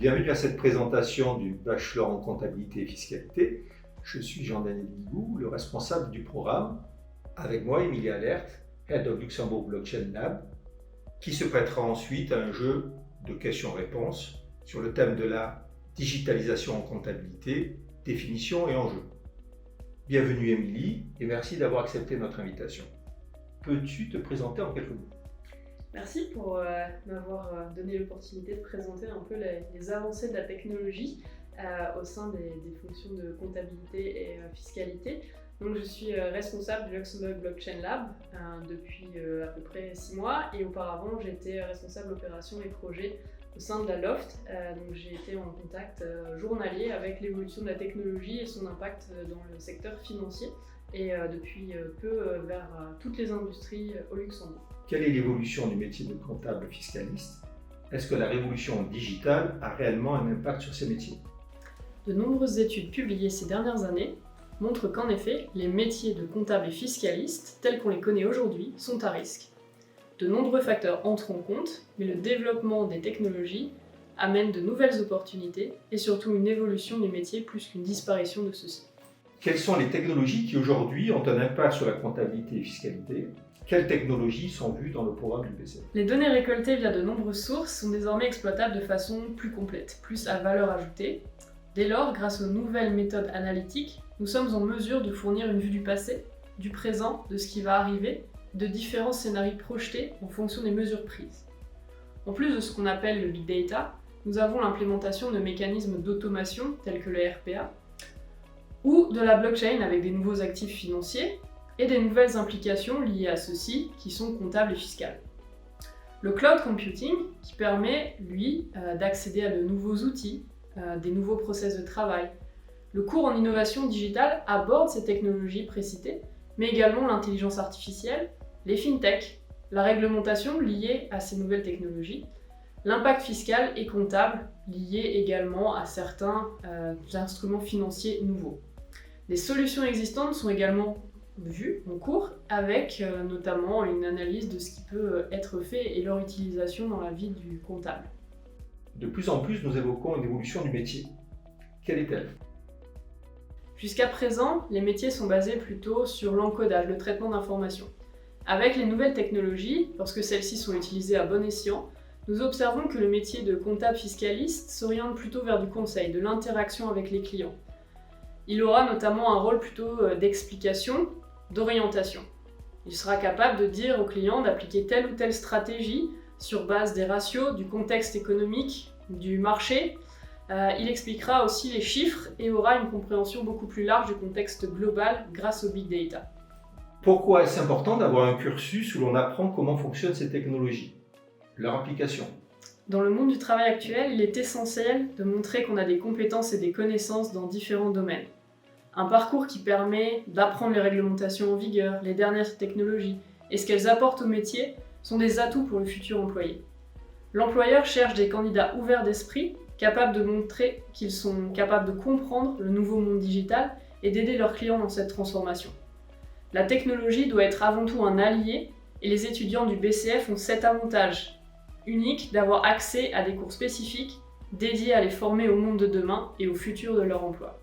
Bienvenue à cette présentation du bachelor en comptabilité et fiscalité. Je suis Jean-Daniel Bigou, le responsable du programme. Avec moi, Émilie Alert, Head of Luxembourg Blockchain Lab, qui se prêtera ensuite à un jeu de questions-réponses sur le thème de la digitalisation en comptabilité, définition et enjeux. Bienvenue Émilie et merci d'avoir accepté notre invitation. Peux-tu te présenter en quelques mots ? Merci pour m'avoir donné l'opportunité de présenter un peu les avancées de la technologie au sein des fonctions de comptabilité et fiscalité. Donc, je suis responsable du Luxembourg Blockchain Lab depuis à peu près 6 mois et auparavant j'étais responsable opérations et projets au sein de la Loft. Donc j'ai été en contact journalier avec l'évolution de la technologie et son impact dans le secteur financier et depuis peu vers toutes les industries au Luxembourg. Quelle est l'évolution du métier de comptable fiscaliste ? Est-ce que la révolution digitale a réellement un impact sur ces métiers ? De nombreuses études publiées ces dernières années montrent qu'en effet, les métiers de comptable et fiscaliste, tels qu'on les connaît aujourd'hui, sont à risque. De nombreux facteurs entrent en compte, mais le développement des technologies amène de nouvelles opportunités et surtout une évolution des métiers plus qu'une disparition de ceux-ci. Quelles sont les technologies qui aujourd'hui ont un impact sur la comptabilité et fiscalité ? Quelles technologies sont vues dans le programme du BCF ? Les données récoltées via de nombreuses sources sont désormais exploitables de façon plus complète, plus à valeur ajoutée. Dès lors, grâce aux nouvelles méthodes analytiques, nous sommes en mesure de fournir une vue du passé, du présent, de ce qui va arriver, de différents scénarios projetés en fonction des mesures prises. En plus de ce qu'on appelle le big data, nous avons l'implémentation de mécanismes d'automation tels que le RPA, ou de la blockchain avec des nouveaux actifs financiers, et des nouvelles implications liées à ceux-ci qui sont comptables et fiscales. Le cloud computing qui permet, lui, d'accéder à de nouveaux outils, des nouveaux process de travail. Le cours en innovation digitale aborde ces technologies précitées, mais également l'intelligence artificielle, les fintech, la réglementation liée à ces nouvelles technologies, l'impact fiscal et comptable lié également à certains instruments financiers nouveaux. Les solutions existantes sont également vues en cours avec notamment une analyse de ce qui peut être fait et leur utilisation dans la vie du comptable. De plus en plus, nous évoquons une évolution du métier. Quelle est-elle ? Jusqu'à présent, les métiers sont basés plutôt sur l'encodage, le traitement d'informations. Avec les nouvelles technologies, lorsque celles-ci sont utilisées à bon escient, nous observons que le métier de comptable fiscaliste s'oriente plutôt vers du conseil, de l'interaction avec les clients. Il aura notamment un rôle plutôt d'explication, d'orientation. Il sera capable de dire aux clients d'appliquer telle ou telle stratégie sur base des ratios, du contexte économique, du marché. Il expliquera aussi les chiffres et aura une compréhension beaucoup plus large du contexte global grâce au big data. Pourquoi est-ce important d'avoir un cursus où l'on apprend comment fonctionnent ces technologies ? Leur application. Dans le monde du travail actuel, il est essentiel de montrer qu'on a des compétences et des connaissances dans différents domaines. Un parcours qui permet d'apprendre les réglementations en vigueur, les dernières technologies et ce qu'elles apportent au métier sont des atouts pour le futur employé. L'employeur cherche des candidats ouverts d'esprit, capables de montrer qu'ils sont capables de comprendre le nouveau monde digital et d'aider leurs clients dans cette transformation. La technologie doit être avant tout un allié et les étudiants du BCF ont cet avantage unique d'avoir accès à des cours spécifiques dédiés à les former au monde de demain et au futur de leur emploi.